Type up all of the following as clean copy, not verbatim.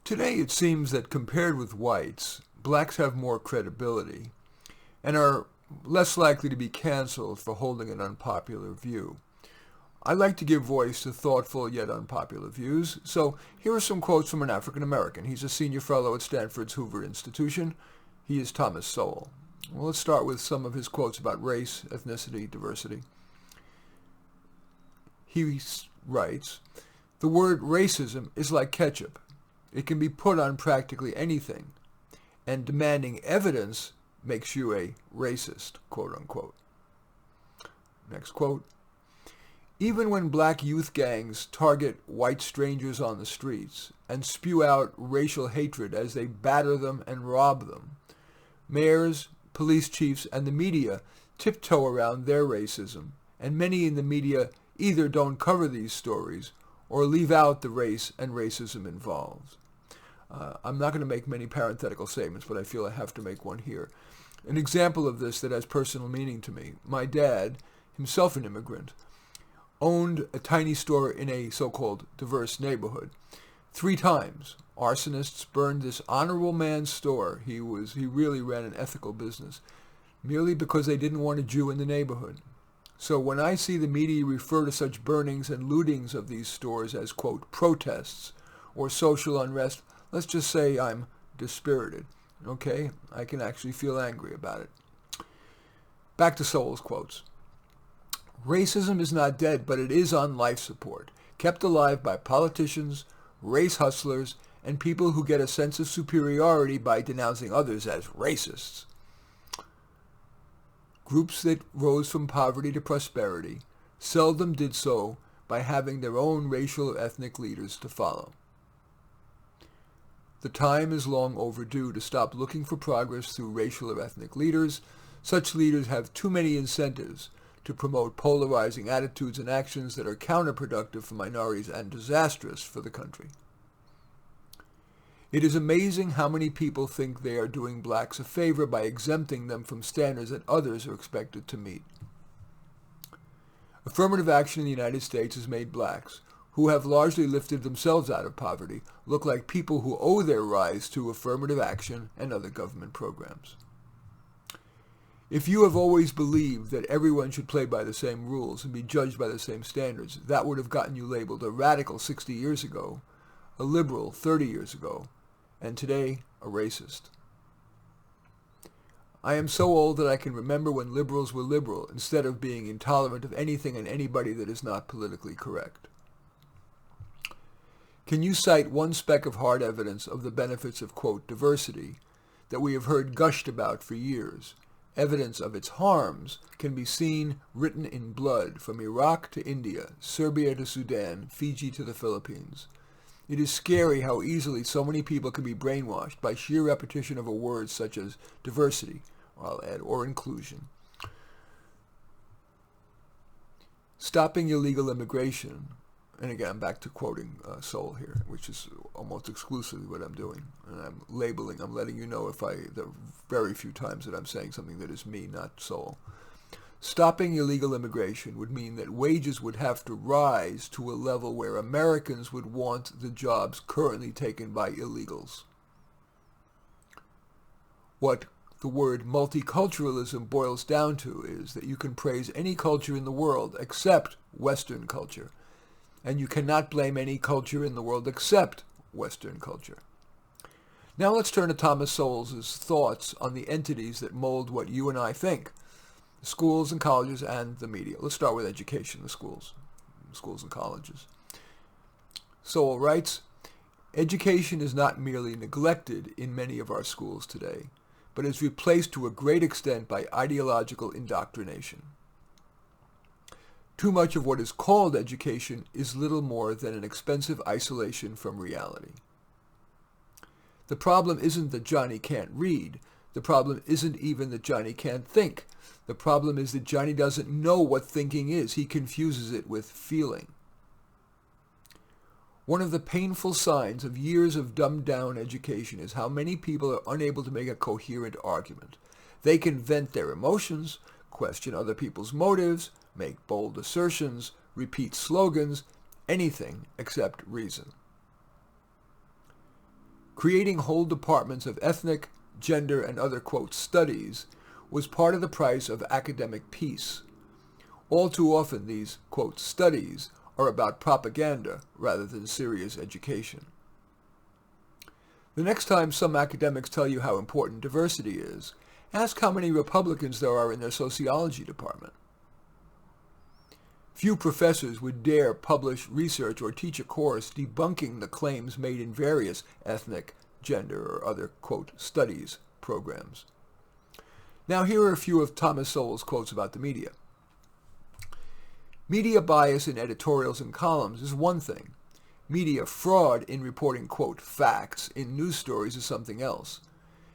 Today it seems that compared with whites, blacks have more credibility and are less likely to be canceled for holding an unpopular view. I like to give voice to thoughtful yet unpopular views, so here are some quotes from an African American. He's a senior fellow at Stanford's Hoover Institution. He is Thomas Sowell. Well, let's start with some of his quotes about race, ethnicity, diversity. He writes, "The word racism is like ketchup. It can be put on practically anything, and demanding evidence makes you a racist," quote unquote. Next quote. "Even when black youth gangs target white strangers on the streets and spew out racial hatred as they batter them and rob them, mayors, police chiefs, and the media tiptoe around their racism, and many in the media either don't cover these stories or leave out the race and racism involved." I'm not going to make many parenthetical statements, but I feel I have to make one here. An example of this that has personal meaning to me. My dad, himself an immigrant, owned a tiny store in a so-called diverse neighborhood. 3 times, arsonists burned this honorable man's store. He really ran an ethical business, merely because they didn't want a Jew in the neighborhood. So when I see the media refer to such burnings and lootings of these stores as, quote, protests or social unrest, let's just say I'm dispirited. Okay? I can actually feel angry about it. Back to Sowell's quotes. "Racism is not dead, but it is on life support, kept alive by politicians, race hustlers, and people who get a sense of superiority by denouncing others as racists. Groups that rose from poverty to prosperity seldom did so by having their own racial or ethnic leaders to follow. The time is long overdue to stop looking for progress through racial or ethnic leaders. Such leaders have too many incentives to promote polarizing attitudes and actions that are counterproductive for minorities and disastrous for the country. It is amazing how many people think they are doing blacks a favor by exempting them from standards that others are expected to meet. Affirmative action in the United States has made blacks, who have largely lifted themselves out of poverty, look like people who owe their rise to affirmative action and other government programs. If you have always believed that everyone should play by the same rules and be judged by the same standards, that would have gotten you labeled a radical 60 years ago, a liberal 30 years ago, and today, a racist. I am so old that I can remember when liberals were liberal instead of being intolerant of anything and anybody that is not politically correct. Can you cite one speck of hard evidence of the benefits of, quote, diversity that we have heard gushed about for years? Evidence of its harms can be seen written in blood from Iraq to India, Serbia to Sudan, Fiji to the Philippines. It is scary how easily so many people can be brainwashed by sheer repetition of a word such as diversity, I'll add, or inclusion. Stopping illegal immigration, and again, I'm back to quoting Sowell here, which is almost exclusively what I'm doing. And I'm letting you know the very few times that I'm saying something that is me, not Sowell. Stopping illegal immigration would mean that wages would have to rise to a level where Americans would want the jobs currently taken by illegals. What the word multiculturalism boils down to is that you can praise any culture in the world except Western culture, and you cannot blame any culture in the world except Western culture. Now let's turn to Thomas Sowell's thoughts on the entities that mold what you and I think, the schools and colleges and the media. Let's start with education, the schools and colleges. Sowell writes, "Education is not merely neglected in many of our schools today, but is replaced to a great extent by ideological indoctrination. Too much of what is called education is little more than an expensive isolation from reality. The problem isn't that Johnny can't read. The problem isn't even that Johnny can't think. The problem is that Johnny doesn't know what thinking is. He confuses it with feeling. One of the painful signs of years of dumbed-down education is how many people are unable to make a coherent argument. They can vent their emotions, question other people's motives, make bold assertions, repeat slogans, anything except reason. Creating whole departments of ethnic, gender, and other, quote, studies was part of the price of academic peace. All too often these, quote, studies are about propaganda rather than serious education. The next time some academics tell you how important diversity is, ask how many Republicans there are in their sociology department. Few professors would dare publish research or teach a course debunking the claims made in various ethnic, gender, or other, quote, studies programs. Now here are a few of Thomas Sowell's quotes about the media. Media bias in editorials and columns is one thing. Media fraud in reporting, quote, facts in news stories is something else.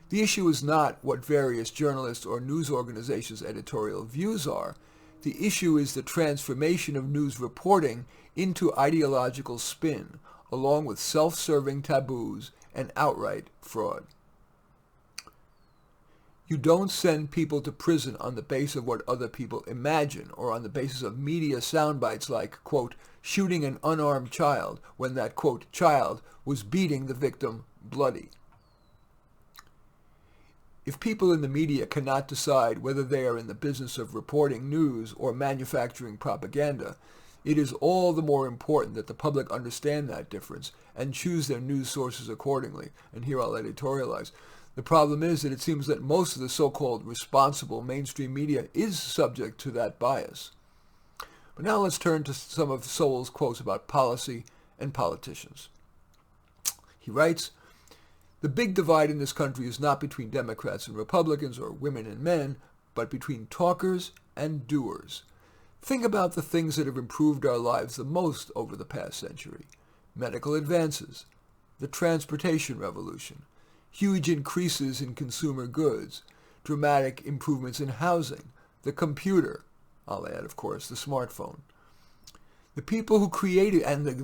The issue is not what various journalists or news organizations' editorial views are. The issue is the transformation of news reporting into ideological spin, along with self-serving taboos and outright fraud. You don't send people to prison on the basis of what other people imagine or on the basis of media sound bites like, quote, shooting an unarmed child when that, quote, child was beating the victim bloody. If people in the media cannot decide whether they are in the business of reporting news or manufacturing propaganda, it is all the more important that the public understand that difference and choose their news sources accordingly. And here I'll editorialize. The problem is that it seems that most of the so-called responsible mainstream media is subject to that bias. But now let's turn to some of Sowell's quotes about policy and politicians. He writes, "The big divide in this country is not between Democrats and Republicans or women and men, but between talkers and doers. Think about the things that have improved our lives the most over the past century. Medical advances, the transportation revolution, huge increases in consumer goods, dramatic improvements in housing, the computer, I'll add, of course, the smartphone. The people who created, and the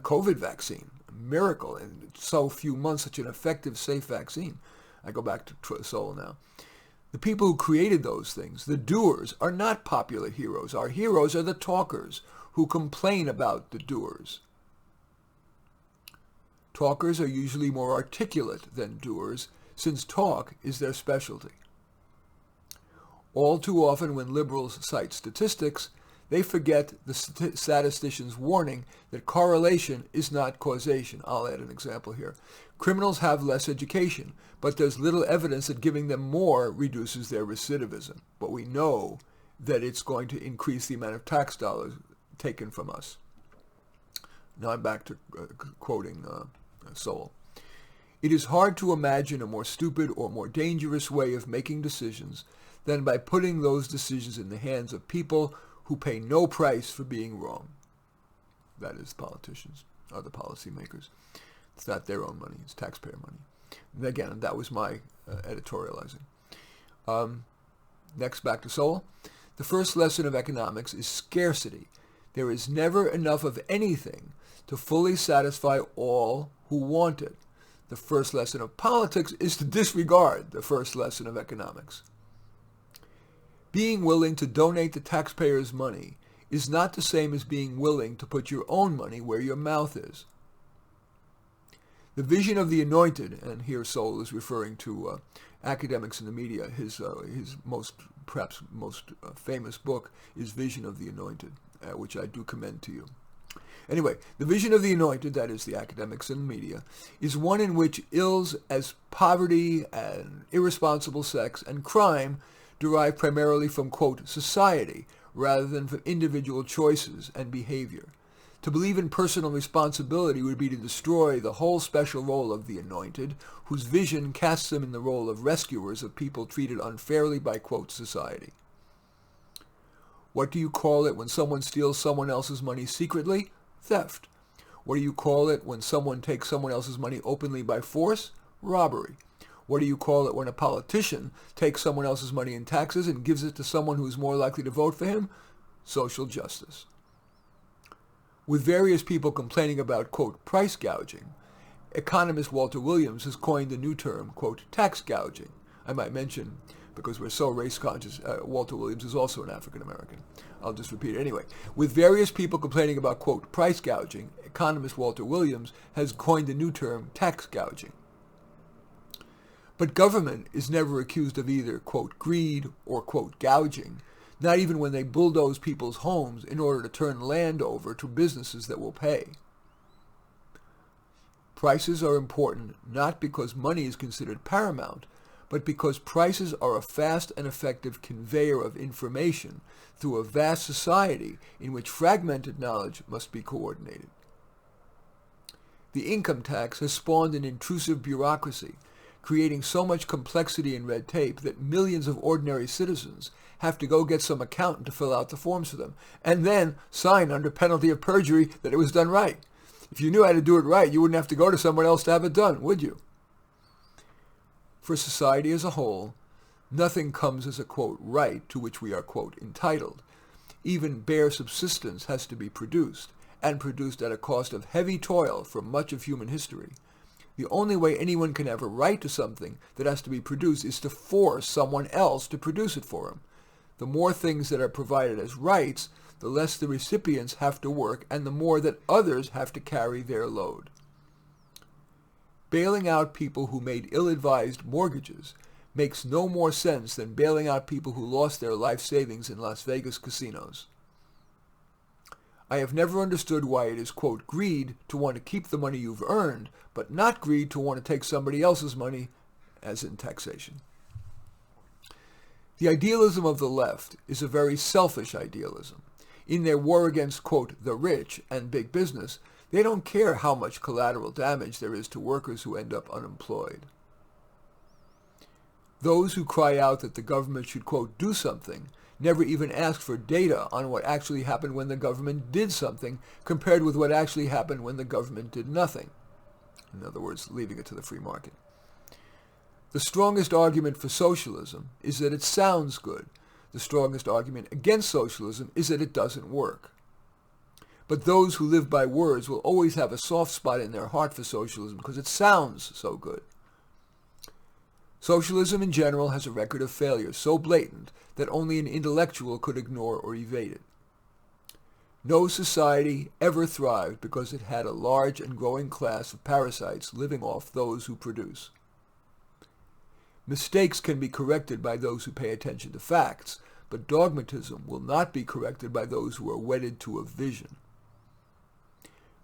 COVID vaccine, a miracle in so few months, such an effective, safe vaccine." I go back to Sowell now. "The people who created those things, the doers, are not popular heroes. Our heroes are the talkers who complain about the doers. Talkers are usually more articulate than doers, since talk is their specialty. All too often when liberals cite statistics, they forget the statistician's warning that correlation is not causation." I'll add an example here. "Criminals have less education, but there's little evidence that giving them more reduces their recidivism. But we know that it's going to increase the amount of tax dollars taken from us." Now I'm back to quoting Sowell. "It is hard to imagine a more stupid or more dangerous way of making decisions than by putting those decisions in the hands of people who pay no price for being wrong." That is politicians, or the policymakers. It's not their own money, it's taxpayer money. And again, that was my editorializing. Next, back to Sowell. "The first lesson of economics is scarcity. There is never enough of anything to fully satisfy all who want it. The first lesson of politics is to disregard the first lesson of economics. Being willing to donate the taxpayers' money is not the same as being willing to put your own money where your mouth is. The vision of the anointed," and here Sowell is referring to academics in the media, his perhaps most famous book is Vision of the Anointed, which I do commend to you. Anyway, the vision of the anointed, that is the academics in the media, is one in which ills as poverty and irresponsible sex and crime derive primarily from, quote, society rather than from individual choices and behavior. To believe in personal responsibility would be to destroy the whole special role of the anointed, whose vision casts them in the role of rescuers of people treated unfairly by, quote, society. What do you call it when someone steals someone else's money secretly? Theft. What do you call it when someone takes someone else's money openly by force? Robbery. What do you call it when a politician takes someone else's money in taxes and gives it to someone who is more likely to vote for him? Social justice. With various people complaining about, quote, price gouging, economist Walter Williams has coined the new term, quote, tax gouging. I might mention, because we're so race conscious, Walter Williams is also an African American. I'll just repeat it anyway. With various people complaining about, quote, price gouging, economist Walter Williams has coined the new term tax gouging. But government is never accused of either, quote, greed or, quote, gouging, not even when they bulldoze people's homes in order to turn land over to businesses that will pay. Prices are important not because money is considered paramount, but because prices are a fast and effective conveyor of information through a vast society in which fragmented knowledge must be coordinated. The income tax has spawned an intrusive bureaucracy, creating so much complexity and red tape that millions of ordinary citizens have to go get some accountant to fill out the forms for them, and then sign under penalty of perjury that it was done right. If you knew how to do it right, you wouldn't have to go to someone else to have it done, would you? For society as a whole, nothing comes as a, quote, right to which we are, quote, entitled. Even bare subsistence has to be produced, and produced at a cost of heavy toil for much of human history. The only way anyone can have a right to something that has to be produced is to force someone else to produce it for him. The more things that are provided as rights, the less the recipients have to work, and the more that others have to carry their load. Bailing out people who made ill-advised mortgages makes no more sense than bailing out people who lost their life savings in Las Vegas casinos. I have never understood why it is, quote, greed to want to keep the money you've earned, but not greed to want to take somebody else's money, as in taxation. The idealism of the left is a very selfish idealism. In their war against, quote, the rich and big business, they don't care how much collateral damage there is to workers who end up unemployed. Those who cry out that the government should, quote, do something never even ask for data on what actually happened when the government did something compared with what actually happened when the government did nothing. In other words, leaving it to the free market. The strongest argument for socialism is that it sounds good. The strongest argument against socialism is that it doesn't work. But those who live by words will always have a soft spot in their heart for socialism because it sounds so good. Socialism in general has a record of failure so blatant that only an intellectual could ignore or evade it. No society ever thrived because it had a large and growing class of parasites living off those who produce. Mistakes can be corrected by those who pay attention to facts, but dogmatism will not be corrected by those who are wedded to a vision.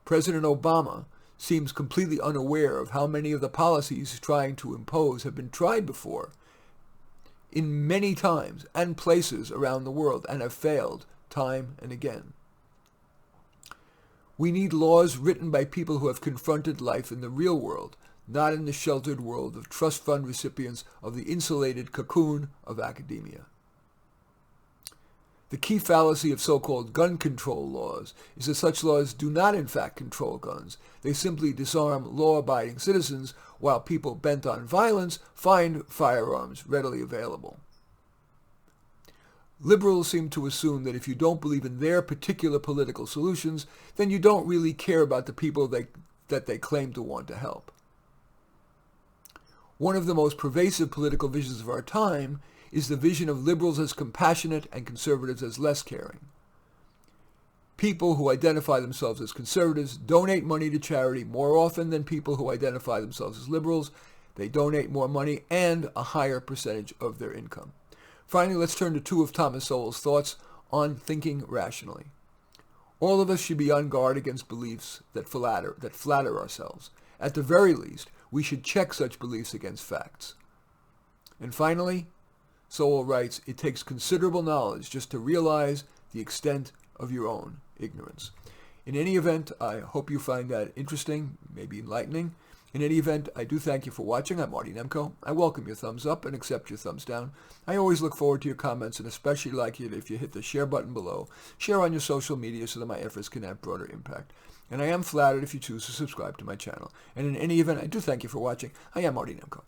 President Obama seems completely unaware of how many of the policies he's trying to impose have been tried before, in many times and places around the world, and have failed time and again. We need laws written by people who have confronted life in the real world, not in the sheltered world of trust fund recipients of the insulated cocoon of academia. The key fallacy of so-called gun control laws is that such laws do not in fact control guns. They simply disarm law-abiding citizens while people bent on violence find firearms readily available. Liberals seem to assume that if you don't believe in their particular political solutions, then you don't really care about the people that they claim to want to help. One of the most pervasive political visions of our time is the vision of liberals as compassionate and conservatives as less caring. People who identify themselves as conservatives donate money to charity more often than people who identify themselves as liberals. They donate more money and a higher percentage of their income. Finally, let's turn to two of Thomas Sowell's thoughts on thinking rationally. All of us should be on guard against beliefs that flatter ourselves. At the very least, we should check such beliefs against facts. And finally, Sowell writes, it takes considerable knowledge just to realize the extent of your own ignorance. In any event, I hope you find that interesting, maybe enlightening. In any event, I do thank you for watching. I'm Marty Nemko. I welcome your thumbs up and accept your thumbs down. I always look forward to your comments and especially like it if you hit the share button below. Share on your social media so that my efforts can have broader impact. And I am flattered if you choose to subscribe to my channel. And in any event, I do thank you for watching. I am Marty Nemko.